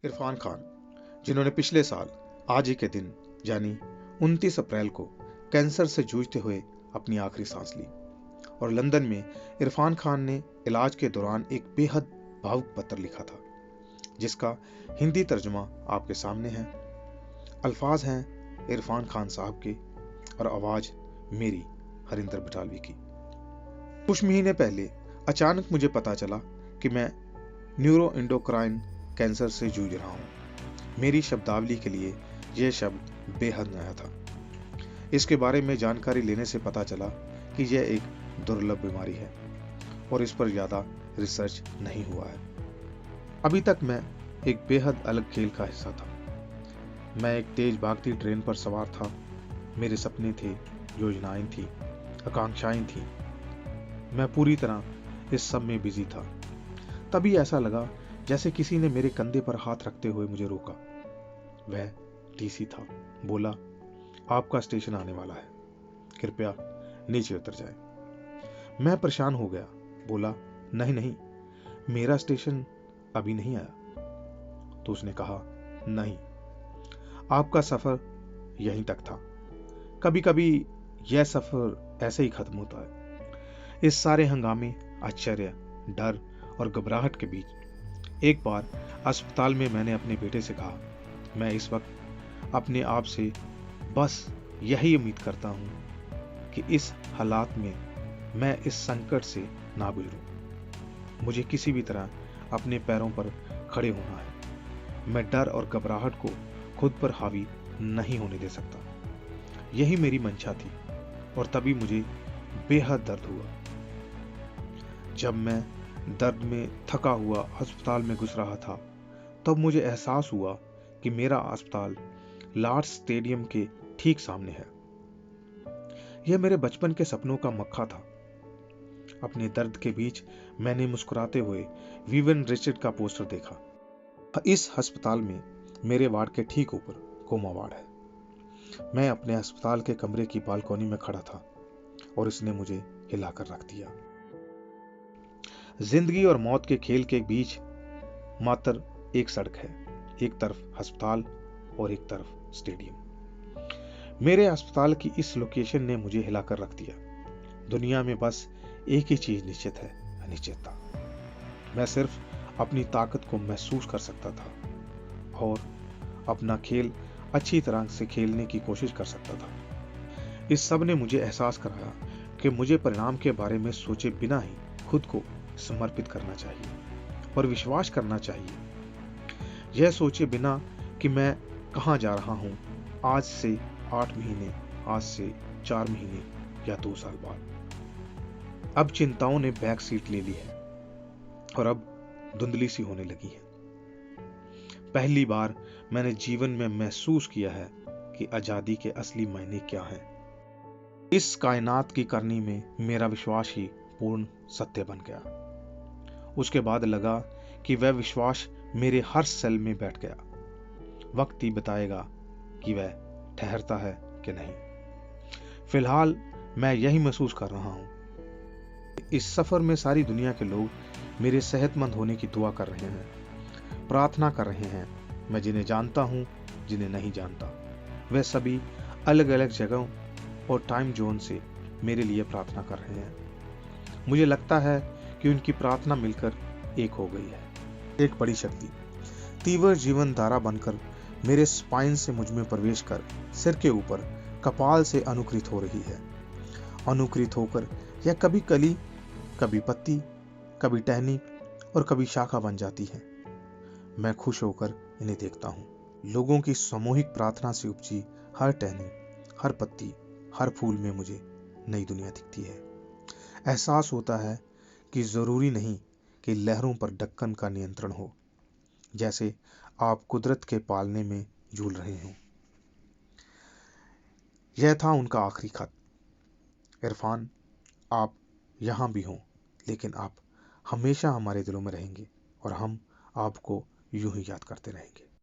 इरफान खान, जिन्होंने पिछले साल आज ही के दिन यानी 29 अप्रैल को कैंसर से जूझते हुए अपनी आखिरी सांस ली, और लंदन में इरफान खान ने इलाज के दौरान एक बेहद भावुक पत्र लिखा था, जिसका हिंदी तर्जुमा आपके सामने है। अल्फाज हैं इरफान खान साहब के और आवाज मेरी, हरिंदर बटालवी की। कुछ महीने पहले अचानक मुझे पता चला कि मैं न्यूरो एंडोक्राइन कैंसर से जूझ रहा हूं। मेरी शब्दावली के लिए यह शब्द बेहद नया था। इसके बारे में जानकारी लेने से पता चला कि यह एक दुर्लभ बीमारी है और इस पर ज्यादा रिसर्च नहीं हुआ है। अभी तक मैं एक बेहद अलग खेल का हिस्सा था। मैं एक तेज भागती ट्रेन पर सवार था। मेरे सपने थे, योजनाएं थी, आकांक्षाएं थी। मैं पूरी तरह इस सब में बिजी था। तभी ऐसा लगा जैसे किसी ने मेरे कंधे पर हाथ रखते हुए मुझे रोका। वह टीसी था। बोला, आपका स्टेशन आने वाला है, कृपया नीचे उतर जाएं। मैं परेशान हो गया। बोला, नहीं नहीं, मेरा स्टेशन अभी नहीं आया। तो उसने कहा, नहीं, आपका सफर यहीं तक था। कभी कभी यह सफर ऐसे ही खत्म होता है। इस सारे हंगामे, आश्चर्य, डर और घबराहट के बीच एक बार अस्पताल में मैंने अपने बेटे से कहा, मैं इस वक्त अपने आप से बस यही उम्मीद करता हूं कि इस हालात में मैं इस संकट से ना गुजरूं। मुझे किसी भी तरह अपने पैरों पर खड़े होना है। मैं डर और घबराहट को खुद पर हावी नहीं होने दे सकता। यही मेरी मंशा थी। और तभी मुझे बेहद दर्द हुआ। जब मैं दर्द में थका हुआ अस्पताल में घुस रहा था, तब मुझे एहसास हुआ कि मेरा अस्पताल लॉर्ड्स स्टेडियम के ठीक सामने है। यह मेरे बचपन के सपनों का मक्खा था। अपने दर्द के बीच मैंने मुस्कुराते हुए विवियन रिचर्ड का पोस्टर देखा। इस अस्पताल में मेरे वार्ड के ठीक ऊपर कोमा वार्ड है। मैं अपने अस्पताल के कमरे की बालकनी में खड़ा था और इसने मुझे हिलाकर रख दिया। जिंदगी और मौत के खेल के बीच मात्र एक सड़क है, एक तरफ अस्पताल और एक तरफ स्टेडियम। मेरे अस्पताल की इस लोकेशन ने मुझे हिलाकर रख दिया। दुनिया में बस एक ही चीज निश्चित है, अनिश्चितता। मैं सिर्फ अपनी ताकत को महसूस कर सकता था और अपना खेल अच्छी तरह से खेलने की कोशिश कर सकता था। इस सब ने मुझे एहसास कराया कि मुझे परिणाम के बारे में सोचे बिना ही खुद को समर्पित करना चाहिए और विश्वास करना चाहिए। यह सोचे बिना कि मैं कहां जा रहा हूं आज से 8 महीने, आज से 4 महीने या 2 साल बाद। अब चिंताओं ने बैक सीट ले ली है और अब धुंधली सी होने लगी है। पहली बार मैंने जीवन में महसूस किया है कि आजादी के असली मायने क्या हैं। इस कायनात की करनी में मेरा विश्वास ही पूर्ण सत्य बन गया। उसके बाद लगा कि वह विश्वास मेरे हर सेल में बैठ गया। वक्त ही बताएगा कि वह ठहरता है कि नहीं। फिलहाल मैं यही महसूस कर रहा हूं। इस सफर में सारी दुनिया के लोग मेरे सेहतमंद होने की दुआ कर रहे हैं, प्रार्थना कर रहे हैं। मैं जिन्हें जानता हूं, जिन्हें नहीं जानता, वे सभी अलग अलग जगहों और टाइम जोन से मेरे लिए प्रार्थना कर रहे हैं। मुझे लगता है कि उनकी प्रार्थना मिलकर एक हो गई है। एक बड़ी शक्ति तीव्र जीवन धारा बनकर मेरे स्पाइन से मुझ में प्रवेश कर सिर के ऊपर कपाल से अनुकृत हो रही है। अनुकृत होकर यह कभी कली, कभी पत्ती, कभी टहनी और कभी शाखा बन जाती है। मैं खुश होकर इन्हें देखता हूँ। लोगों की सामूहिक प्रार्थना से उपजी हर टहनी, हर पत्ती, हर फूल में मुझे नई दुनिया दिखती है। एहसास होता है कि जरूरी नहीं कि लहरों पर ढक्कन का नियंत्रण हो, जैसे आप कुदरत के पालने में झूल रहे हो। यह था उनका आखिरी खत। इरफान, आप यहां भी हो, लेकिन आप हमेशा हमारे दिलों में रहेंगे और हम आपको यूं ही याद करते रहेंगे।